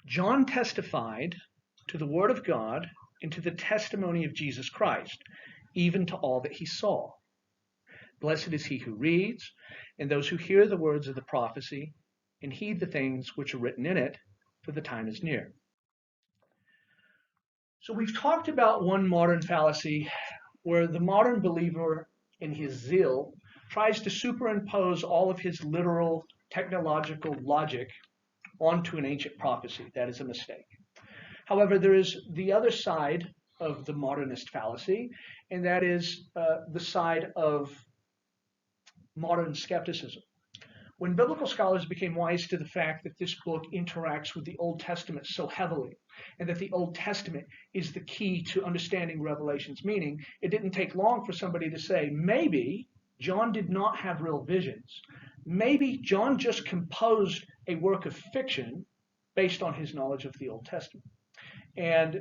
John testified to the word of God and to the testimony of Jesus Christ, even to all that he saw. Blessed is he who reads, and those who hear the words of the prophecy, and heed the things which are written in it, for the time is near. So we've talked about one modern fallacy where the modern believer, in his zeal, tries to superimpose all of his literal technological logic onto an ancient prophecy. That is a mistake. However, there is the other side of the modernist fallacy, and that is the side of modern skepticism. When biblical scholars became wise to the fact that this book interacts with the Old Testament so heavily, and that the Old Testament is the key to understanding Revelation's meaning, it didn't take long for somebody to say, maybe John did not have real visions. Maybe John just composed a work of fiction based on his knowledge of the Old Testament. And,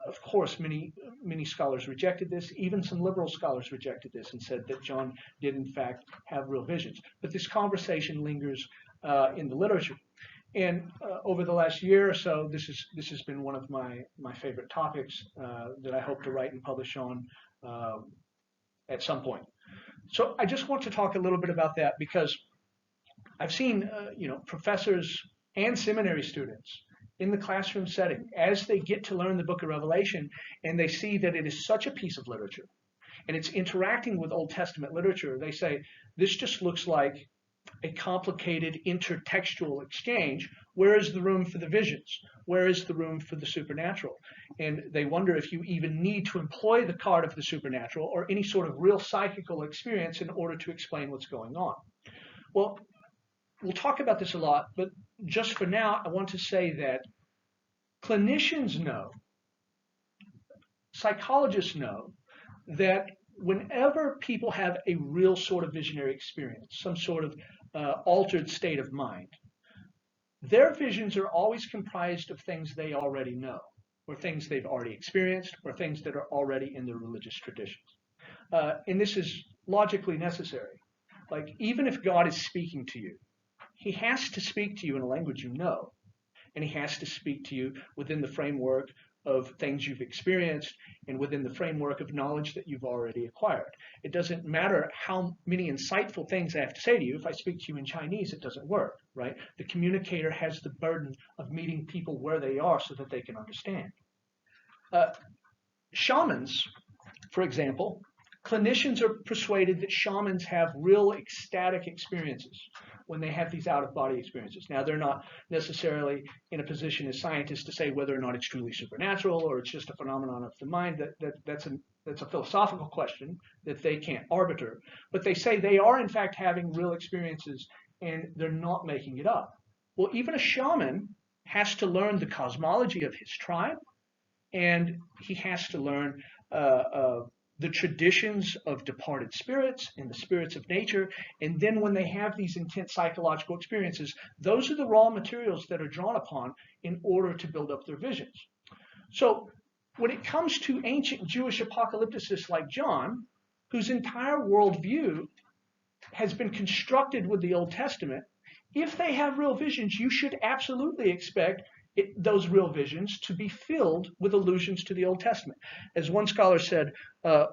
of course, many scholars rejected this. Even some liberal scholars rejected this and said that John did, in fact, have real visions. But this conversation lingers in the literature. And over the last year or so, this has been one of my favorite topics that I hope to write and publish on at some point. So I just want to talk a little bit about that because I've seen, professors and seminary students in the classroom setting, as they get to learn the book of Revelation and they see that it is such a piece of literature and it's interacting with Old Testament literature, they say, this just looks like a complicated intertextual exchange. Where is the room for the visions? Where is the room for the supernatural? And they wonder if you even need to employ the card of the supernatural or any sort of real psychical experience in order to explain what's going on. Well, we'll talk about this a lot, but just for now, I want to say that clinicians know, psychologists know, that whenever people have a real sort of visionary experience, some sort of altered state of mind, their visions are always comprised of things they already know, or things they've already experienced, or things that are already in their religious traditions. And this is logically necessary. Like, even if God is speaking to you, he has to speak to you in a language you know, and he has to speak to you within the framework of things you've experienced and within the framework of knowledge that you've already acquired. It doesn't matter how many insightful things I have to say to you. If I speak to you in Chinese, it doesn't work, right? The communicator has the burden of meeting people where they are so that they can understand. Shamans, for example, clinicians are persuaded that shamans have real ecstatic experiences when they have these out-of-body experiences. Now, they're not necessarily in a position as scientists to say whether or not it's truly supernatural or it's just a phenomenon of the mind. That's a philosophical question that they can't arbiter. But they say they are, in fact, having real experiences, and they're not making it up. Well, even a shaman has to learn the cosmology of his tribe, and he has to learn the traditions of departed spirits and the spirits of nature. And then when they have these intense psychological experiences, those are the raw materials that are drawn upon in order to build up their visions. So when it comes to ancient Jewish apocalypticists like John, whose entire worldview has been constructed with the Old Testament, if they have real visions, you should absolutely expect those real visions to be filled with allusions to the Old Testament. As one scholar said,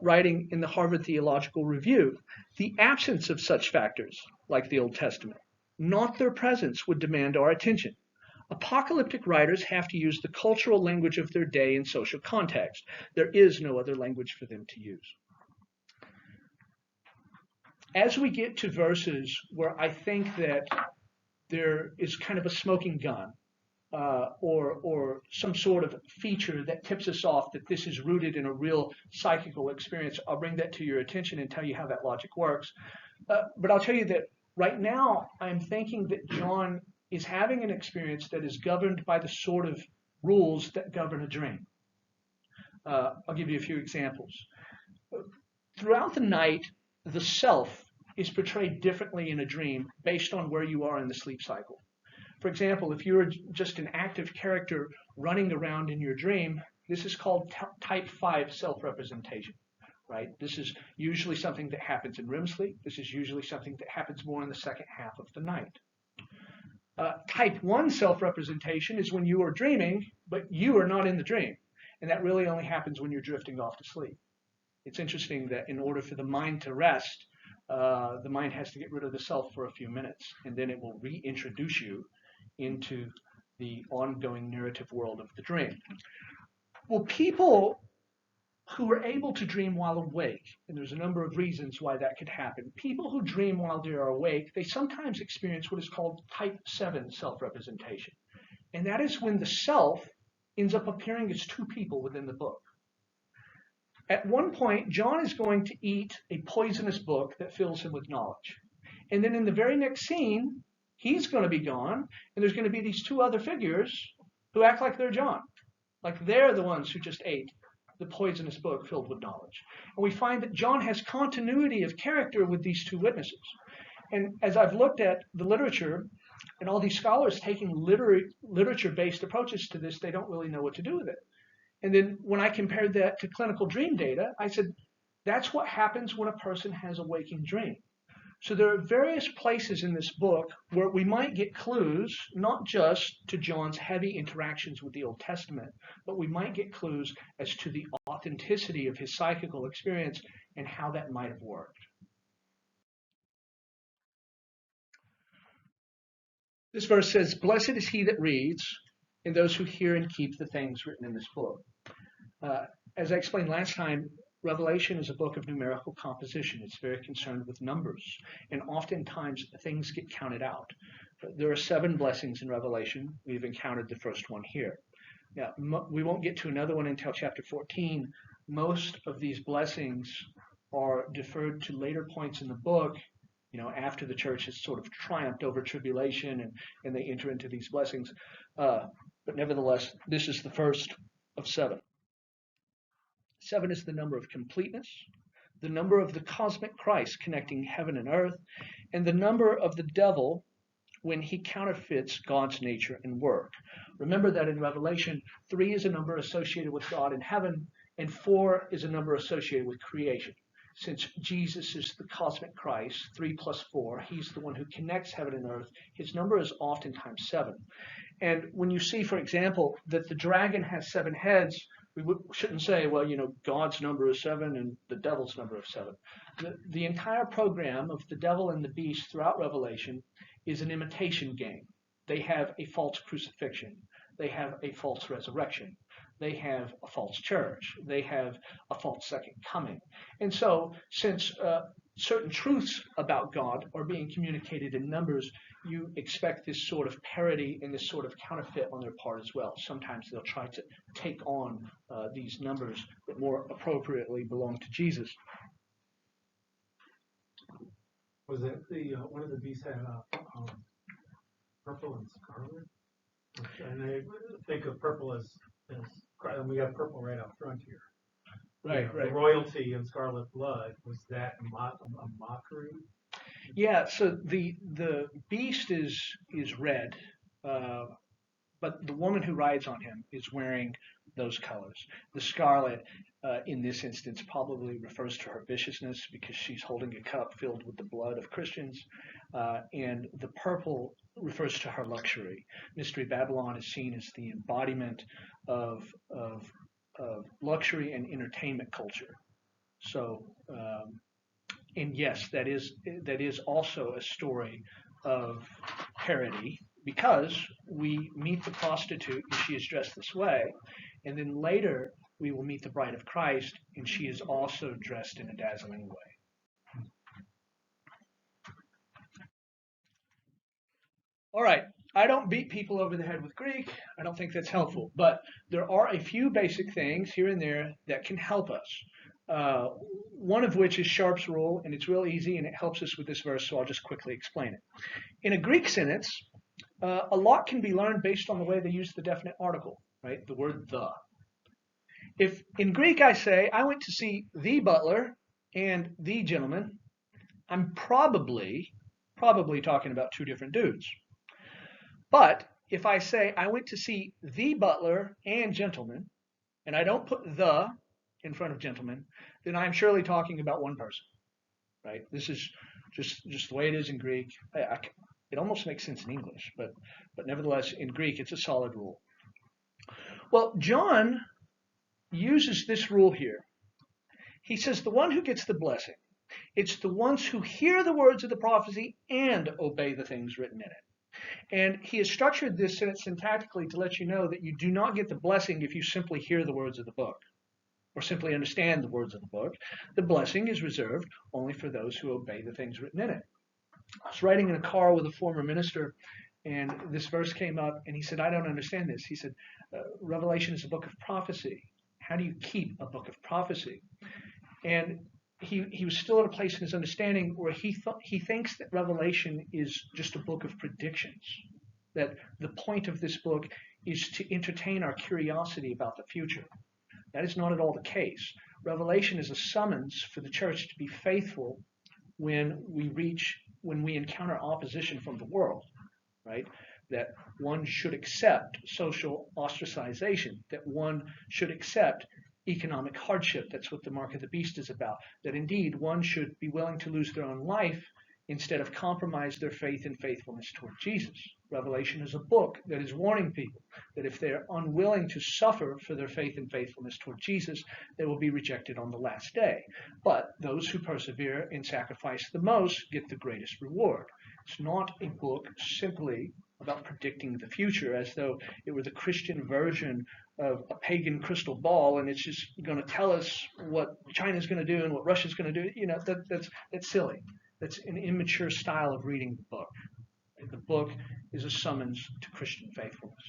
writing in the Harvard Theological Review, the absence of such factors, like the Old Testament, not their presence, would demand our attention. Apocalyptic writers have to use the cultural language of their day and social context. There is no other language for them to use. As we get to verses where I think that there is kind of a smoking gun, or some sort of feature that tips us off that this is rooted in a real psychical experience, I'll bring that to your attention and tell you how that logic works. But I'll tell you that right now I'm thinking that John is having an experience that is governed by the sort of rules that govern a dream. I'll give you a few examples. Throughout the night, the self is portrayed differently in a dream based on where you are in the sleep cycle. For example, if you're just an active character running around in your dream, this is called type 5 self-representation, right? This is usually something that happens in REM sleep. This is usually something that happens more in the second half of the night. Type 1 self-representation is when you are dreaming, but you are not in the dream. And that really only happens when you're drifting off to sleep. It's interesting that in order for the mind to rest, the mind has to get rid of the self for a few minutes, and then it will reintroduce you into the ongoing narrative world of the dream. Well, people who are able to dream while awake, and there's a number of reasons why that could happen. People who dream while they are awake, they sometimes experience what is called type 7 self-representation. And that is when the self ends up appearing as two people within the book. At one point, John is going to eat a poisonous book that fills him with knowledge. And then in the very next scene, he's going to be gone, and there's going to be these two other figures who act like they're John. Like they're the ones who just ate the poisonous book filled with knowledge. And we find that John has continuity of character with these two witnesses. And as I've looked at the literature, and all these scholars taking literature-based approaches to this, they don't really know what to do with it. And then when I compared that to clinical dream data, I said, that's what happens when a person has a waking dream. So there are various places in this book where we might get clues, not just to John's heavy interactions with the Old Testament, but we might get clues as to the authenticity of his psychical experience and how that might have worked. This verse says, "Blessed is he that reads, and those who hear and keep the things written in this book." As I explained last time, Revelation is a book of numerical composition. It's very concerned with numbers, and oftentimes things get counted out. There are 7 blessings in Revelation. We've encountered the first one here. Now, we won't get to another one until chapter 14. Most of these blessings are deferred to later points in the book, after the church has sort of triumphed over tribulation and they enter into these blessings. But nevertheless, this is the first of 7. 7 is the number of completeness, the number of the cosmic Christ connecting heaven and earth, and the number of the devil when he counterfeits God's nature and work. Remember that in Revelation, 3 is a number associated with God in heaven, and 4 is a number associated with creation. Since Jesus is the cosmic Christ, 3 plus 4, he's the one who connects heaven and earth, his number is oftentimes 7. And when you see, for example, that the dragon has 7 heads, we shouldn't say, well, God's number is 7 and the devil's number is 7. The entire program of the devil and the beast throughout Revelation is an imitation game. They have a false crucifixion. They have a false resurrection. They have a false church. They have a false second coming. And so, since certain truths about God are being communicated in numbers, you expect this sort of parody and this sort of counterfeit on their part as well. Sometimes they'll try to take on these numbers that more appropriately belong to Jesus. Was that the one of the beasts had purple and scarlet? And I think of purple as and we got purple right out front here. Right. The royalty and scarlet blood, was that a mockery? Yeah, so the beast is red, but the woman who rides on him is wearing those colors. The scarlet, in this instance, probably refers to her viciousness because she's holding a cup filled with the blood of Christians, and the purple refers to her luxury. Mystery Babylon is seen as the embodiment of luxury and entertainment culture. So, and yes, that is also a story of parody, because we meet the prostitute and she is dressed this way, and then later we will meet the bride of Christ and she is also dressed in a dazzling way. All right, I don't beat people over the head with Greek. I don't think that's helpful, but there are a few basic things here and there that can help us. One of which is Sharp's rule, and it's real easy, and it helps us with this verse, so I'll just quickly explain it. In a Greek sentence, a lot can be learned based on the way they use the definite article, right? The word the. If in Greek I say, I went to see the butler and the gentleman, I'm probably talking about two different dudes. But if I say, I went to see the butler and gentleman, and I don't put the in front of gentleman, then I'm surely talking about one person, right? This is just the way it is in Greek. It almost makes sense in English, but nevertheless, in Greek, it's a solid rule. Well, John uses this rule here. He says the one who gets the blessing, it's the ones who hear the words of the prophecy and obey the things written in it. And he has structured this syntactically to let you know that you do not get the blessing if you simply hear the words of the book or simply understand the words of the book. The blessing is reserved only for those who obey the things written in it. I was riding in a car with a former minister, and this verse came up, and he said, I don't understand this. He said, Revelation is a book of prophecy. How do you keep a book of prophecy? And he was still at a place in his understanding where he thinks that Revelation is just a book of predictions, that the point of this book is to entertain our curiosity about the future. That is not at all the case. Revelation is a summons for the church to be faithful when we encounter opposition from the world, right? That one should accept social ostracization, that one should accept economic hardship. That's what the mark of the beast is about. That indeed one should be willing to lose their own life instead of compromise their faith and faithfulness toward Jesus. Revelation is a book that is warning people that if they're unwilling to suffer for their faith and faithfulness toward Jesus, they will be rejected on the last day. But those who persevere and sacrifice the most get the greatest reward. It's not a book simply about predicting the future as though it were the Christian version of a pagan crystal ball and it's just going to tell us what China's going to do and what Russia's going to do. You know, that's silly. That's an immature style of reading the book. The book is a summons to Christian faithfulness.